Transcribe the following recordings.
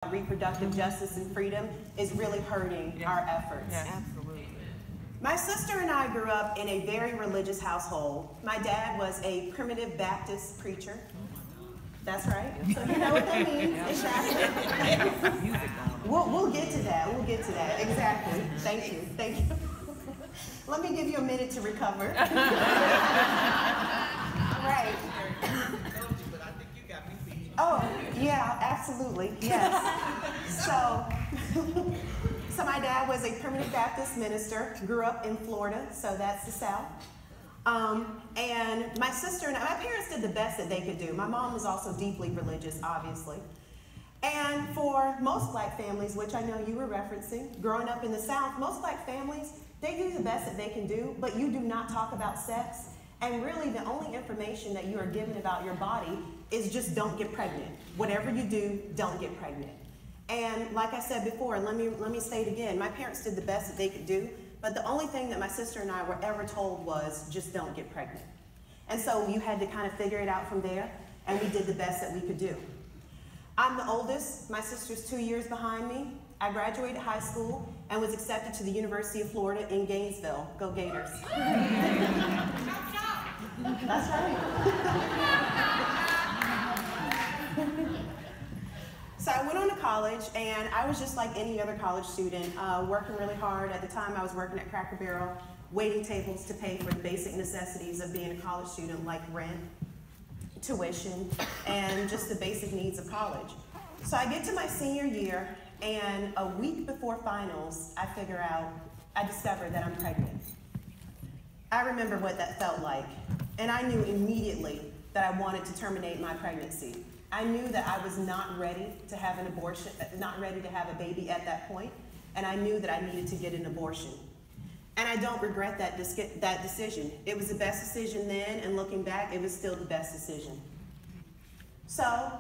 reproductive justice and freedom is really hurting our efforts. Yes. Absolutely. My sister and I grew up in a very religious household. My dad was a primitive Baptist preacher. That's right. So you know what that means. Exactly. We'll get to that. We'll get to that. Exactly. Thank you. Thank you. Let me give you a minute to recover. Right. Oh, yeah, absolutely, yes. So my dad was a primitive Baptist minister, grew up in Florida, so that's the South. And my sister and I, my parents did the best that they could do. My mom was also deeply religious, obviously. And for most black families, which I know you were referencing, growing up in the South, most black families, they do the best that they can do, but you do not talk about sex. And really, the only information that you are given about your body is just don't get pregnant. Whatever you do, don't get pregnant. And like I said before, let me say it again, my parents did the best that they could do, but the only thing that my sister and I were ever told was just don't get pregnant. And so you had to kind of figure it out from there, and we did the best that we could do. I'm the oldest, my sister's 2 years behind me. I graduated high school and was accepted to the University of Florida in Gainesville. Go Gators. That's right. So I went on to college, and I was just like any other college student, working really hard. At the time, I was working at Cracker Barrel, waiting tables to pay for the basic necessities of being a college student, like rent, tuition, and just the basic needs of college. So I get to my senior year, and a week before finals, I discovered that I'm pregnant. I remember what that felt like, and I knew immediately that I wanted to terminate my pregnancy. I knew that I was not ready to have an abortion, not ready to have a baby at that point, and I knew that I needed to get an abortion. And I don't regret that decision. It was the best decision then, and looking back, it was still the best decision. So,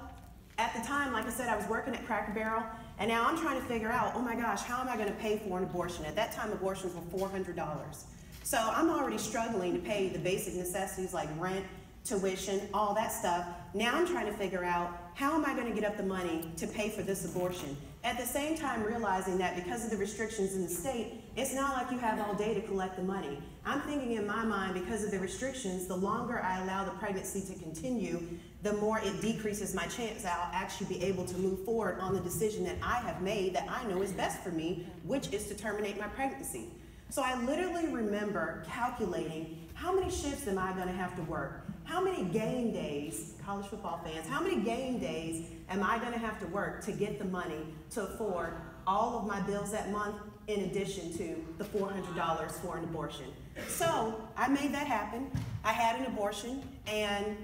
at the time, like I said, I was working at Cracker Barrel, and now I'm trying to figure out, oh my gosh, how am I gonna pay for an abortion? At that time, abortions were $400. So I'm already struggling to pay the basic necessities like rent, tuition, all that stuff. Now I'm trying to figure out, how am I going to get up the money to pay for this abortion? At the same time realizing that because of the restrictions in the state, it's not like you have all day to collect the money. I'm thinking in my mind, because of the restrictions, the longer I allow the pregnancy to continue, the more it decreases my chance I'll actually be able to move forward on the decision that I have made that I know is best for me, which is to terminate my pregnancy. So I literally remember calculating, how many shifts am I going to have to work? How many game days, college football fans, how many game days am I going to have to work to get the money to afford all of my bills that month in addition to the $400 for an abortion? So I made that happen. I had an abortion, and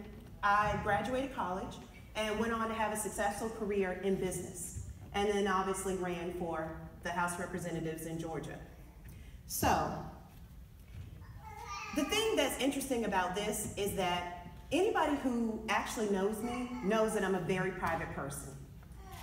I graduated college and went on to have a successful career in business, and then obviously ran for the House of Representatives in Georgia. So, the thing that's interesting about this is that anybody who actually knows me knows that I'm a very private person.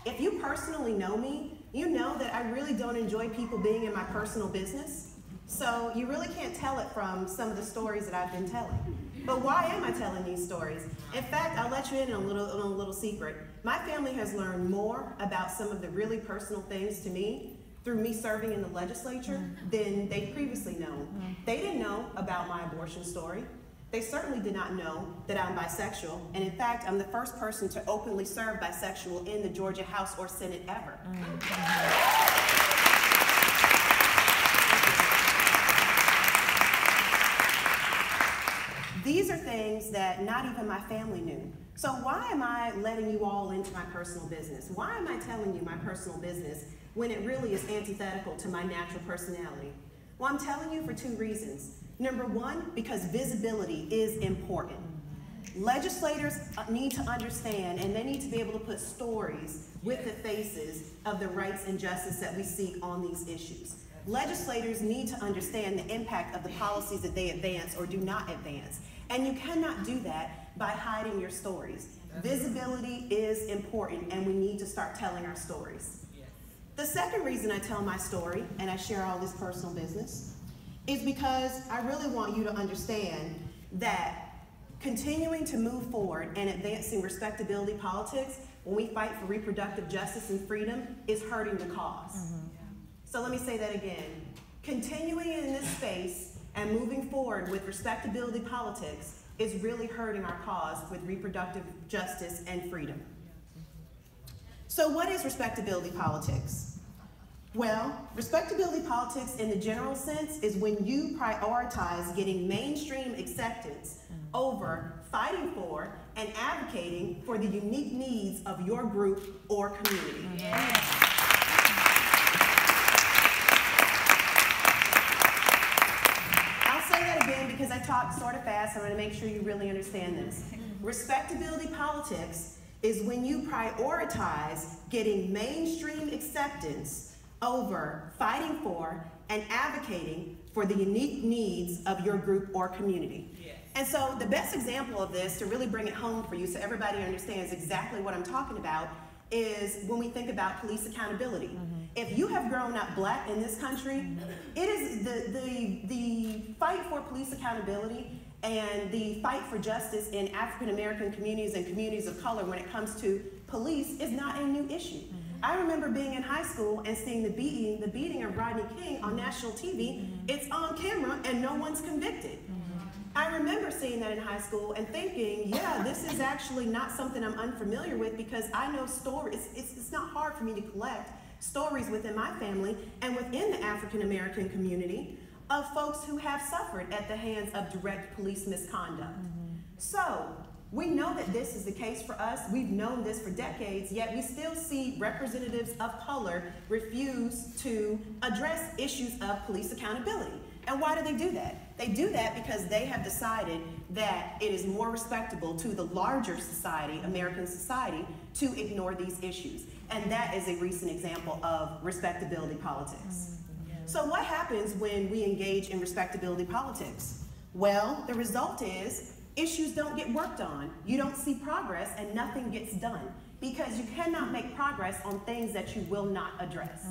If you personally know me, you know that I really don't enjoy people being in my personal business. So you really can't tell it from some of the stories that I've been telling. But why am I telling these stories? In fact, I'll let you in on a little secret. My family has learned more about some of the really personal things to me through me serving in the legislature than they previously known. They didn't know about my abortion story. They certainly did not know that I'm bisexual. And in fact, I'm the first person to openly serve bisexual in the Georgia House or Senate ever. These are things that not even my family knew. So why am I letting you all into my personal business? Why am I telling you my personal business when it really is antithetical to my natural personality? Well, I'm telling you for two reasons. Number one, because visibility is important. Legislators need to understand, and they need to be able to put stories with the faces of the rights and justice that we seek on these issues. Legislators need to understand the impact of the policies that they advance or do not advance. And you cannot do that by hiding your stories. Visibility is important, and we need to start telling our stories. The second reason I tell my story, and I share all this personal business, is because I really want you to understand that continuing to move forward and advancing respectability politics when we fight for reproductive justice and freedom, is hurting the cause. So let me say that again. Continuing in this space and moving forward with respectability politics is really hurting our cause with reproductive justice and freedom. So what is respectability politics? Well, respectability politics in the general sense is when you prioritize getting mainstream acceptance over fighting for and advocating for the unique needs of your group or community. I'll say that again because I talk sort of fast. I want to make sure you really understand this. Respectability politics is when you prioritize getting mainstream acceptance over fighting for and advocating for the unique needs of your group or community. And so the best example of this, to really bring it home for you so everybody understands exactly what I'm talking about, is when we think about police accountability. If you have grown up black in this country, it is the fight for police accountability and the fight for justice in African American communities and communities of color when it comes to police is not a new issue. I remember being in high school and seeing the beating of Rodney King on national TV. It's on camera and no one's convicted. I remember seeing that in high school and thinking, yeah, this is actually not something I'm unfamiliar with because I know stories. It's not hard for me to collect stories within my family and within the African American community of folks who have suffered at the hands of direct police misconduct. So we know that this is the case for us. We've known this for decades, yet we still see representatives of color refuse to address issues of police accountability. And why do they do that? They do that because they have decided that it is more respectable to the larger society, American society, to ignore these issues. And that is a recent example of respectability politics. So what happens when we engage in respectability politics? Well, the result is issues don't get worked on. You don't see progress and nothing gets done because you cannot make progress on things that you will not address.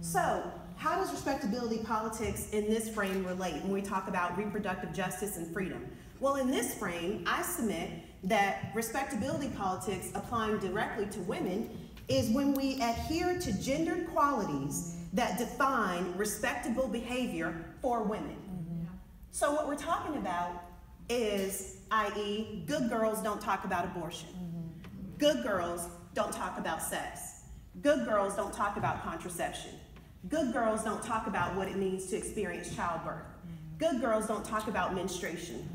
So, how does respectability politics in this frame relate when we talk about reproductive justice and freedom? Well, in this frame, I submit that respectability politics applying directly to women is when we adhere to gendered qualities that define respectable behavior for women. So what we're talking about is, i.e., good girls don't talk about abortion. Good girls don't talk about sex. Good girls don't talk about contraception. Good girls don't talk about what it means to experience childbirth. Good girls don't talk about menstruation.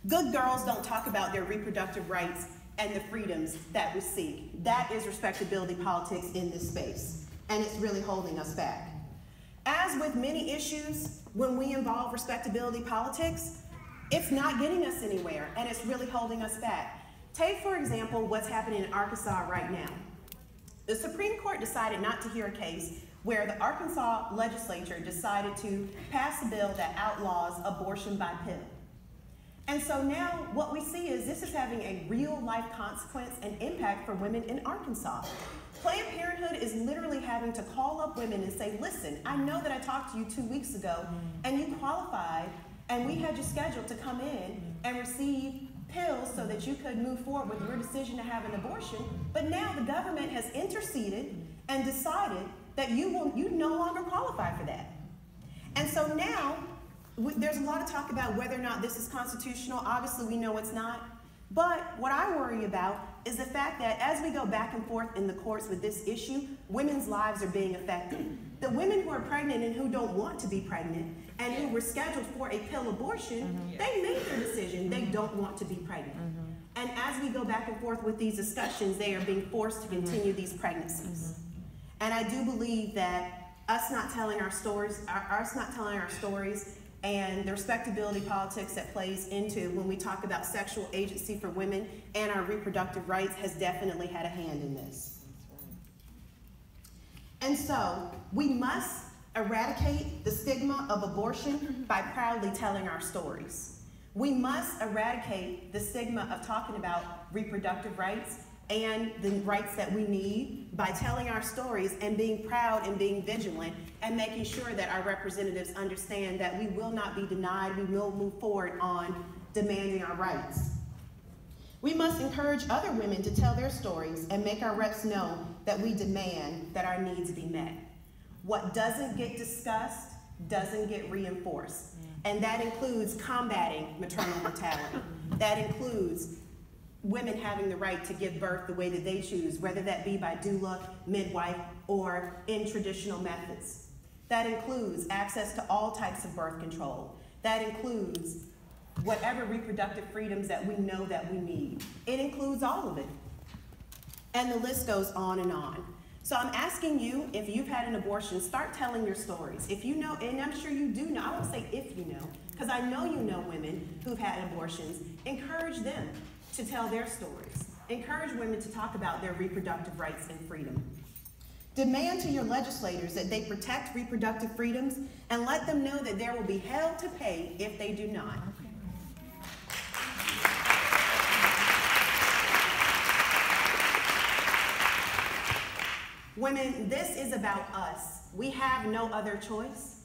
Good girls don't talk about their reproductive rights and the freedoms that we seek. That is respectability politics in this space, and it's really holding us back. As with many issues, when we involve respectability politics, it's not getting us anywhere, and it's really holding us back. Take, for example, what's happening in Arkansas right now. The Supreme Court decided not to hear a case where the Arkansas legislature decided to pass a bill that outlaws abortion by pill. And so now what we see is this is having a real life consequence and impact for women in Arkansas. Planned Parenthood is literally having to call up women and say, listen, I know that I talked to you 2 weeks ago and you qualified and we had you scheduled to come in and receive pills so that you could move forward with your decision to have an abortion, but now the government has interceded and decided that you no longer qualify for that. And so now, there's a lot of talk about whether or not this is constitutional. Obviously, we know it's not. But what I worry about is the fact that as we go back and forth in the courts with this issue, women's lives are being affected. The women who are pregnant and who don't want to be pregnant and who were scheduled for a pill abortion, they made their decision. They don't want to be pregnant. And as we go back and forth with these discussions, they are being forced to continue these pregnancies. And I do believe that us not telling our stories, and the respectability politics that plays into when we talk about sexual agency for women and our reproductive rights has definitely had a hand in this. And so we must eradicate the stigma of abortion by proudly telling our stories. We must eradicate the stigma of talking about reproductive rights and the rights that we need by telling our stories and being proud and being vigilant and making sure that our representatives understand that we will not be denied, we will move forward on demanding our rights. We must encourage other women to tell their stories and make our reps know that we demand that our needs be met. What doesn't get discussed doesn't get reinforced. And that includes combating maternal mortality. That includes women having the right to give birth the way that they choose, whether that be by doula, midwife, or in traditional methods. That includes access to all types of birth control. That includes whatever reproductive freedoms that we know that we need. It includes all of it. And the list goes on and on. So I'm asking you, if you've had an abortion, start telling your stories. If you know, and I'm sure you do know, I won't say if you know, because I know you know women who've had abortions. Encourage them to tell their stories. Encourage women to talk about their reproductive rights and freedom. Demand to your legislators that they protect reproductive freedoms and let them know that there will be hell to pay if they do not. Women, this is about us. We have no other choice.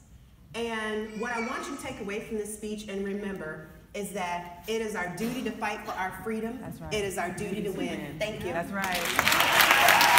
And what I want you to take away from this speech and remember is that it is our duty to fight for our freedom. That's right. It is our duty to win. Thank you. That's right.